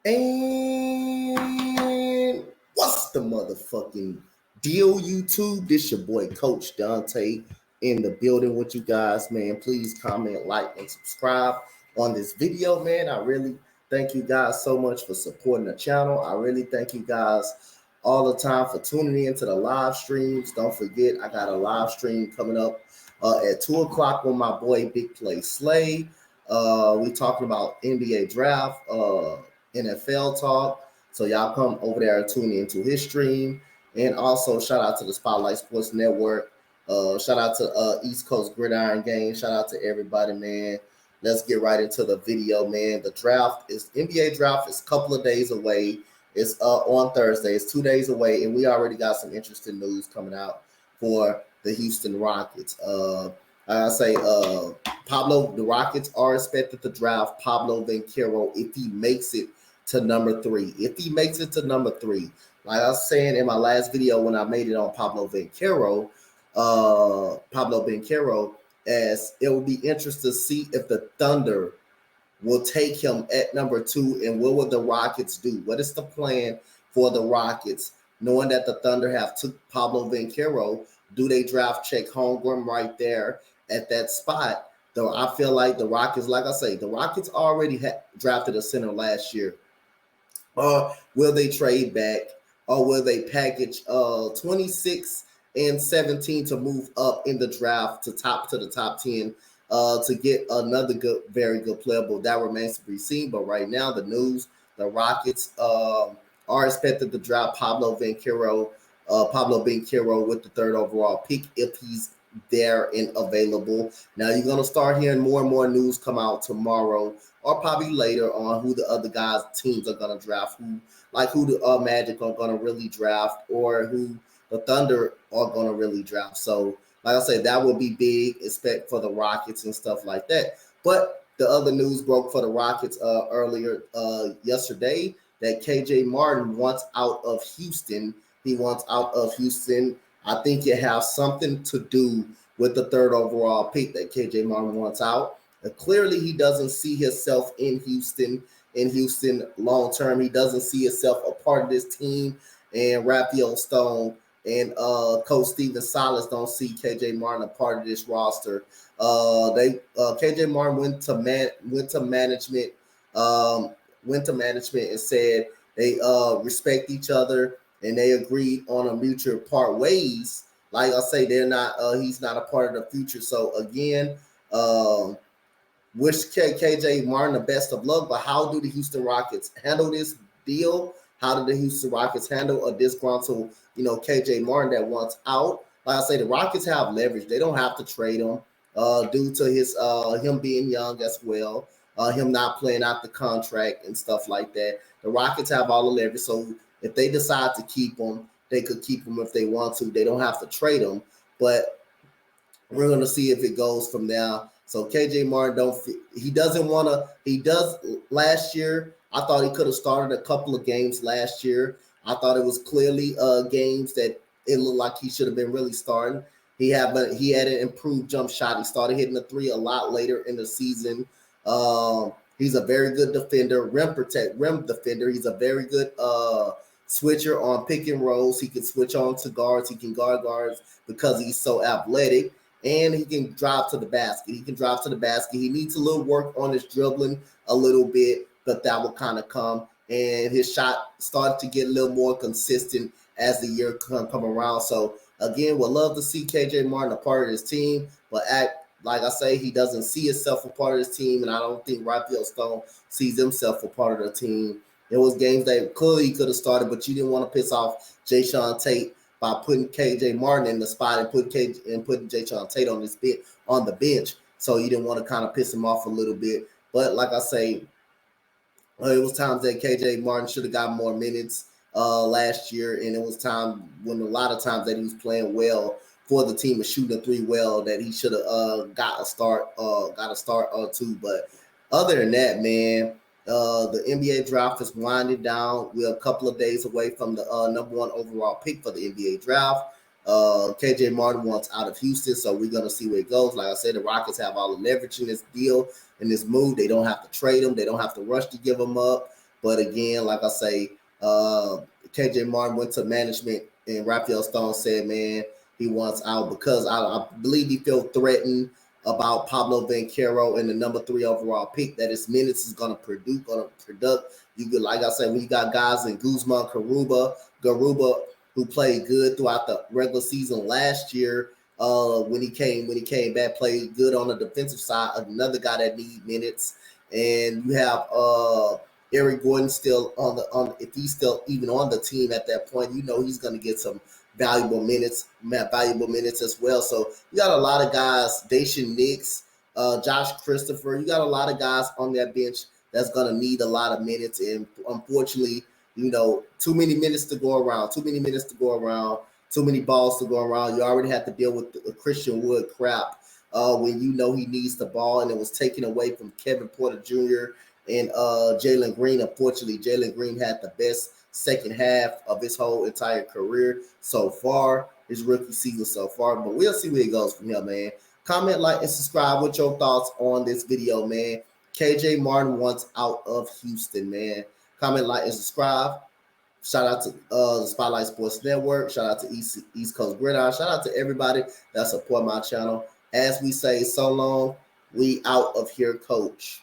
And what's the motherfucking deal, YouTube? This your boy Coach Dante in the building with you guys, man. Please comment, like, and subscribe on this video, man. I really thank you guys so much for supporting the channel. I really thank you guys all the time for tuning in to the live streams. Don't forget, I got a live stream coming up at 2 o'clock with my boy Big Play Slay. We talking about NBA draft. NFL talk. So y'all come over there and tune into his stream. And also shout out to the Spotlight Sports Network. Shout out to East Coast Gridiron Game. Shout out to everybody, man. Let's get right into the video, man. The draft is NBA draft is a couple of days away. It's on Thursday. It's 2 days away, and we already got some interesting news coming out for the Houston Rockets. I say the Rockets are expected to draft Pablo Banchero if he makes it to number 3. If he makes it to number 3, like I was saying in my last video when I made it on Pablo Banchero, as it will be interesting to see if the Thunder will take him at number 2, and what will the Rockets do? What is the plan for the Rockets? Knowing that the Thunder have took Pablo Banchero, do they draft Chet Holmgren right there at that spot? Though I feel like the Rockets, like I say, the Rockets already drafted a center last year. Or will they trade back? Or will they package 26 and 17 to move up in the draft to the top 10 to get another very good player? But that remains to be seen. But right now, the news, the Rockets are expected to draft Pablo Banchero with the 3rd overall pick if he's there and available. Now you're gonna start hearing more and more news come out tomorrow or probably later on who the other guys teams are gonna draft, who the Magic are gonna really draft, or who the Thunder are gonna really draft. So like I said, that will be big, expect for the Rockets and stuff like that. But the other news broke for the Rockets earlier yesterday that KJ Martin wants out of Houston. He wants out of Houston. I think it has something to do with the 3rd overall pick that KJ Martin wants out. Clearly, he doesn't see himself in Houston long term. He doesn't see himself a part of this team. And Rafael Stone and Coach Steven Silas don't see KJ Martin a part of this roster. KJ Martin went to management. Went to management and said they respect each other and they agreed on a mutual part ways. Like I say, they're not. He's not a part of the future. So again, wish KJ Martin the best of luck. But how do the Houston Rockets handle this deal? How do the Houston Rockets handle a disgruntled, KJ Martin that wants out? Like I say, the Rockets have leverage. They don't have to trade him due to his him being young as well. Him not playing out the contract and stuff like that. The Rockets have all the leverage. So if they decide to keep him, they could keep him if they want to. They don't have to trade him. But we're going to see if it goes from there. So KJ Martin he doesn't want to. He does last year. I thought he could have started a couple of games last year. I thought it was clearly games that it looked like he should have been really starting. He had an improved jump shot. He started hitting the 3 a lot later in the season. He's a very good defender, rim defender. He's a very good switcher on pick and rolls. He can switch on to guards. He can guard guards because he's so athletic. And he can drive to the basket. He needs a little work on his dribbling a little bit, but that will kind of come. And his shot started to get a little more consistent as the year come around. So, again, we'd love to see KJ Martin a part of his team. But like I say, he doesn't see himself a part of his team. And I don't think Rafael Stone sees himself a part of the team. There was games that clearly he could have started, but you didn't want to piss off Jae'Sean Tate by putting KJ Martin in the spot and putting Jae'Sean Tate on the bench. So you didn't want to kind of piss him off a little bit. But like I say, it was times that KJ Martin should have got more minutes last year, and it was a lot of times that he was playing well for the team and shooting a 3 well that he should have got a start or two. But other than that, man, the NBA draft is winding down. We're a couple of days away from the number 1 overall pick for the NBA draft. KJ Martin wants out of Houston, so we're going to see where it goes. Like I said, the Rockets have all the leverage in this deal, in this move. They don't have to trade him. They don't have to rush to give him up. But again, like I say, KJ Martin went to management, and Rafael Stone said, man, he wants out because I believe he felt threatened about Pablo Banchero and the number 3 overall pick, that his minutes is going to product. You could, like I said, when you got guys in Guzman, Garuba, who played good throughout the regular season last year. When he came back, played good on the defensive side. Another guy that need minutes, and you have Eric Gordon still on if he's still even on the team at that point, you know he's going to get some valuable minutes as well. So you got a lot of guys, Daishen Nix, Josh Christopher. You got a lot of guys on that bench that's going to need a lot of minutes, and unfortunately, you know, too many minutes to go around, too many balls to go around. You already have to deal with the Christian Wood crap when you know he needs the ball, and it was taken away from Kevin Porter Jr. and Jalen Green. Unfortunately, Jalen Green had the best second half of his whole entire career so far, his rookie season so far. But we'll see where it goes from here, man. Comment, like, and subscribe with your thoughts on this video, man. KJ Martin wants out of Houston, man. Comment, like, and subscribe. Shout out to the Spotlight Sports Network. Shout out to East Coast Gridiron. Shout out to everybody that support my channel. As we say, so long. We out of here, coach.